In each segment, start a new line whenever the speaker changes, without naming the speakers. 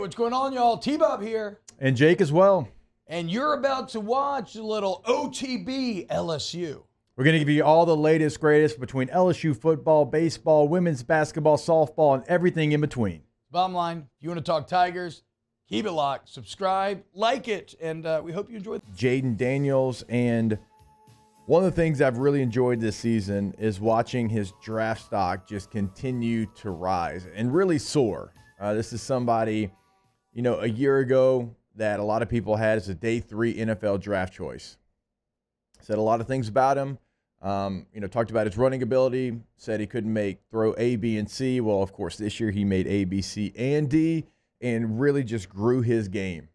what's going on, y'all? T-Bob here.
And Jake as well.
And you're about to watch a little OTB LSU.
We're going to give you all the latest, greatest between LSU football, baseball, women's basketball, softball, and everything in between.
Bottom line, if you want to talk Tigers, keep it locked, subscribe, like it, and we hope you enjoy it.
Jayden Daniels, and one of the things I've really enjoyed this season is watching his draft stock just continue to rise and really soar. This is somebody, a year ago that a lot of people had as a day 3 NFL draft choice. Said a lot of things about him. Talked about his running ability. Said he couldn't throw A, B, and C. Well, of course, this year he made A, B, C, and D, and really just grew his game.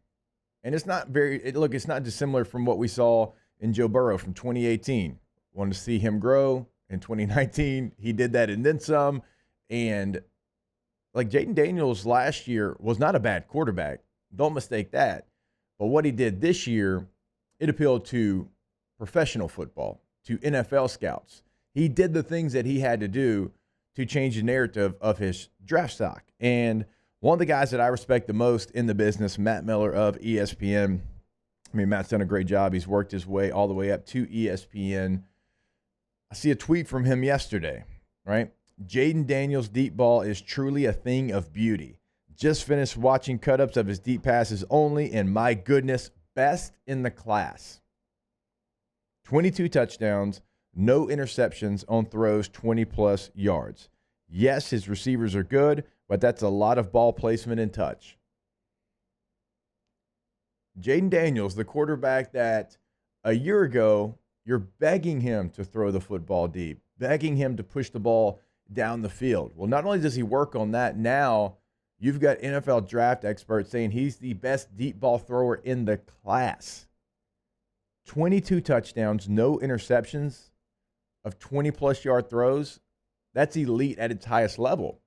And it's not dissimilar from what we saw in Joe Burrow from 2018. Wanted to see him grow. In 2019, he did that and then some. And like Jayden Daniels last year was not a bad quarterback. Don't mistake that. But what he did this year, it appealed to professional football, to NFL scouts. He did the things that he had to do to change the narrative of his draft stock. And one of the guys that I respect the most in the business, Matt Miller of ESPN. I mean, Matt's done a great job. He's worked his way all the way up to ESPN. I see a tweet from him yesterday, right? Jayden Daniels' deep ball is truly a thing of beauty. Just finished watching cut-ups of his deep passes only, and my goodness, best in the class. 22 touchdowns, no interceptions on throws 20-plus yards. Yes, his receivers are good, but that's a lot of ball placement and touch. Jayden Daniels, the quarterback that a year ago, you're begging him to throw the football deep, begging him to push the ball down the field. Well, not only does he work on that, now you've got NFL draft experts saying he's the best deep ball thrower in the class. 22 touchdowns, no interceptions of 20-plus yard throws. That's elite at its highest level.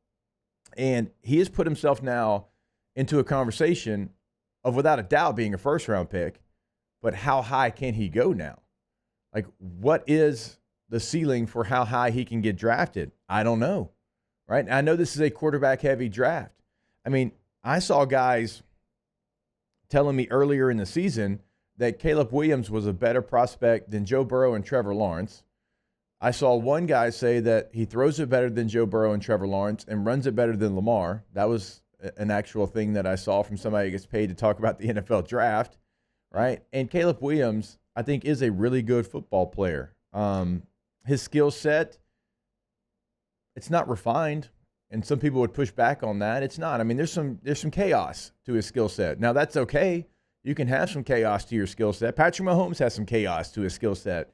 And he has put himself now into a conversation of, without a doubt, being a first-round pick, but how high can he go now? Like, what is the ceiling for how high he can get drafted? I don't know, right? I know this is a quarterback-heavy draft. I mean, I saw guys telling me earlier in the season that Caleb Williams was a better prospect than Joe Burrow and Trevor Lawrence. I saw one guy say that he throws it better than Joe Burrow and Trevor Lawrence and runs it better than Lamar. That was an actual thing that I saw from somebody who gets paid to talk about the NFL draft, right? And Caleb Williams, I think, is a really good football player. His skill set, it's not refined, and some people would push back on that. It's not. I mean, there's some chaos to his skill set. Now, that's okay. You can have some chaos to your skill set. Patrick Mahomes has some chaos to his skill set.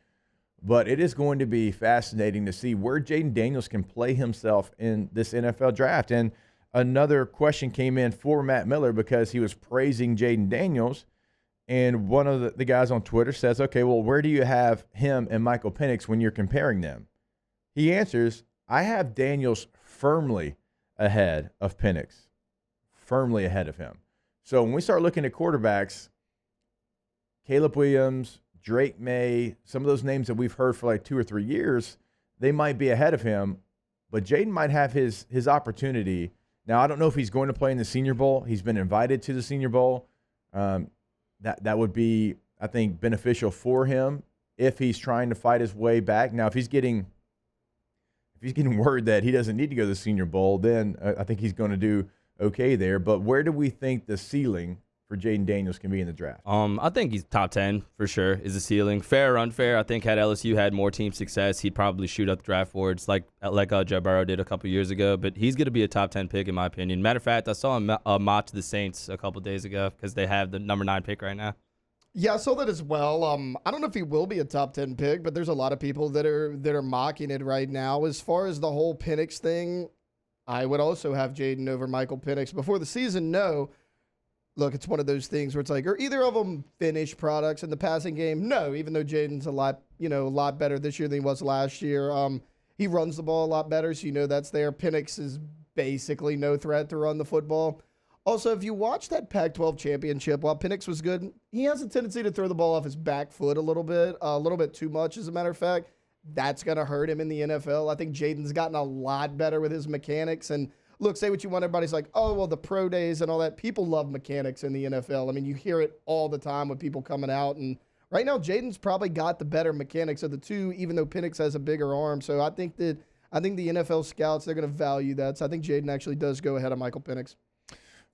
But it is going to be fascinating to see where Jayden Daniels can play himself in this NFL draft. And another question came in for Matt Miller because he was praising Jayden Daniels. And one of the guys on Twitter says, okay, well, where do you have him and Michael Penix when you're comparing them? He answers, I have Daniels firmly ahead of Penix, firmly ahead of him. So when we start looking at quarterbacks, Caleb Williams, Drake May, some of those names that we've heard for like 2 or 3 years, they might be ahead of him, but Jayden might have his opportunity. Now, I don't know if he's going to play in the Senior Bowl. He's been invited to the Senior Bowl. That would be, I think, beneficial for him if he's trying to fight his way back. Now, if he's getting word that he doesn't need to go to the Senior Bowl, then I think he's going to do okay there. But where do we think the ceiling for Jayden Daniels can be in the draft?
I think he's top 10 for sure is the ceiling. Fair or unfair, I think had LSU had more team success, he'd probably shoot up the draft boards like Joe Burrow did a couple years ago. But he's going to be a top 10 pick in my opinion. Matter of fact, I saw a mock to the Saints a couple days ago because they have the number 9 pick right now.
Yeah, I saw that as well. I don't know if he will be a top 10 pick, but there's a lot of people that are mocking it right now. As far as the whole Penix thing, I would also have Jayden over Michael Penix before the season. No. Look, it's one of those things where it's like, are either of them finished products in the passing game? No, even though Jayden's a lot better this year than he was last year. He runs the ball a lot better, so that's there. Penix is basically no threat to run the football. Also, if you watch that Pac-12 championship, while Penix was good, he has a tendency to throw the ball off his back foot a little bit too much, as a matter of fact. That's going to hurt him in the NFL. I think Jayden's gotten a lot better with his mechanics, and look, say what you want. Everybody's like, oh, well, the pro days and all that. People love mechanics in the NFL. I mean, you hear it all the time with people coming out. And right now, Jayden's probably got the better mechanics of the two, even though Penix has a bigger arm. So I think the NFL scouts, they're going to value that. So I think Jayden actually does go ahead of Michael Penix.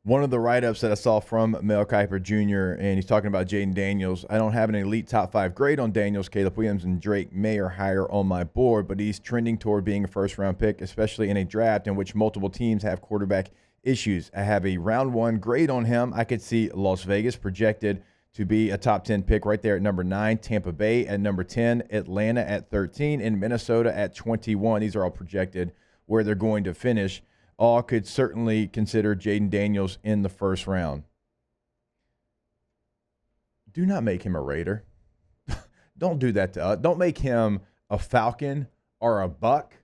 One of the write-ups that I saw from Mel Kiper Jr., and he's talking about Jayden Daniels. I don't have an elite top 5 grade on Daniels. Caleb Williams and Drake May are higher on my board, but he's trending toward being a first-round pick, especially in a draft in which multiple teams have quarterback issues. I have a round 1 grade on him. I could see Las Vegas projected to be a top 10 pick right there at number 9, Tampa Bay at number 10, Atlanta at 13, and Minnesota at 21. These are all projected where they're going to finish. All could certainly consider Jayden Daniels in the first round. Do not make him a Raider. Don't do that to us. Don't make him a Falcon or a Buck.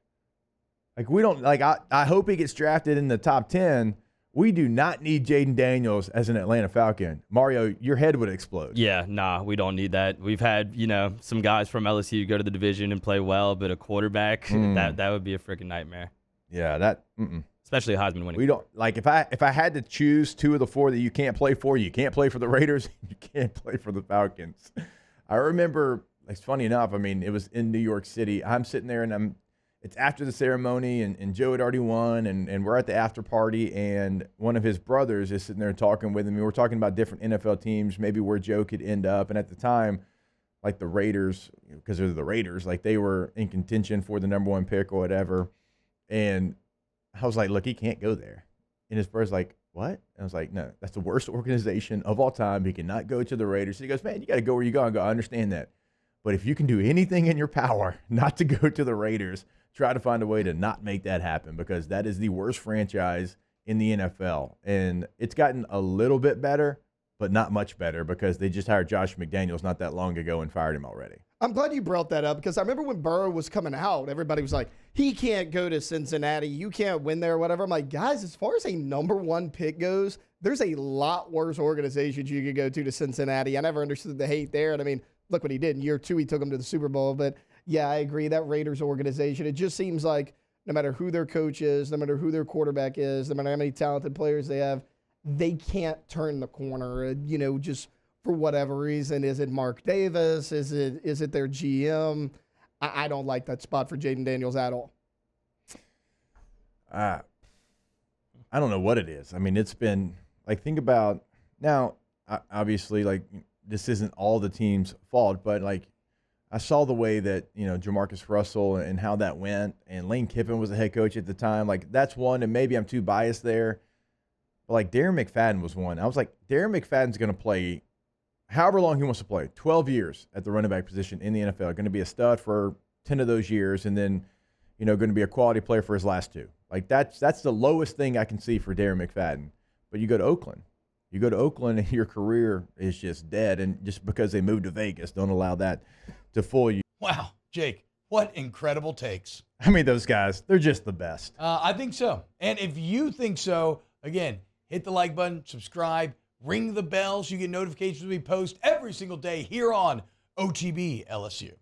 Like, we don't, like, I hope he gets drafted in the top 10. We do not need Jayden Daniels as an Atlanta Falcon. Mario, your head would explode.
Yeah, nah, we don't need that. We've had, some guys from LSU go to the division and play well, but a quarterback, that would be a freaking nightmare.
Yeah,
Especially a Heisman winning.
We don't, like, if I had to choose 2 of the 4 that you can't play for, you can't play for the Raiders, you can't play for the Falcons. I remember, it's funny enough, I mean, it was in New York City. I'm sitting there and it's after the ceremony and Joe had already won and we're at the after party and one of his brothers is sitting there talking with him. And we're talking about different NFL teams, maybe where Joe could end up. And at the time, like the Raiders, because they're the Raiders, like they were in contention for the number 1 pick or whatever. And I was like, look, he can't go there. And his brother's like, what? And I was like, no, that's the worst organization of all time. He cannot go to the Raiders. He goes, man, you got to go where you go. I go, I understand that. But if you can do anything in your power not to go to the Raiders, try to find a way to not make that happen because that is the worst franchise in the NFL. And it's gotten a little bit better, but not much better because they just hired Josh McDaniels not that long ago and fired him already.
I'm glad you brought that up because I remember when Burrow was coming out, everybody was like, he can't go to Cincinnati. You can't win there or whatever. I'm like, guys, as far as a number 1 pick goes, there's a lot worse organizations you could go to Cincinnati. I never understood the hate there. And I mean, look what he did. In year 2, he took them to the Super Bowl. But yeah, I agree. That Raiders organization, it just seems like no matter who their coach is, no matter who their quarterback is, no matter how many talented players they have, they can't turn the corner, just for whatever reason. Is it Mark Davis? Is it their GM? I don't like that spot for Jayden Daniels at all.
I don't know what it is. I mean, it's been like, think about now, obviously, like this isn't all the team's fault, but like I saw the way that, Jamarcus Russell and how that went, and Lane Kiffin was the head coach at the time. Like that's one, and maybe I'm too biased there. But like Darren McFadden was one. I was like, Darren McFadden's going to play however long he wants to play, 12 years at the running back position in the NFL, going to be a stud for 10 of those years, and then, going to be a quality player for his last 2. Like that's the lowest thing I can see for Darren McFadden. But you go to Oakland. And your career is just dead, and just because they moved to Vegas, don't allow that to fool you.
Wow, Jake, what incredible takes.
I mean, those guys, they're just the best.
I think so. And if you think so, again, hit the like button, subscribe, ring the bell so you get notifications when we post every single day here on OTB LSU.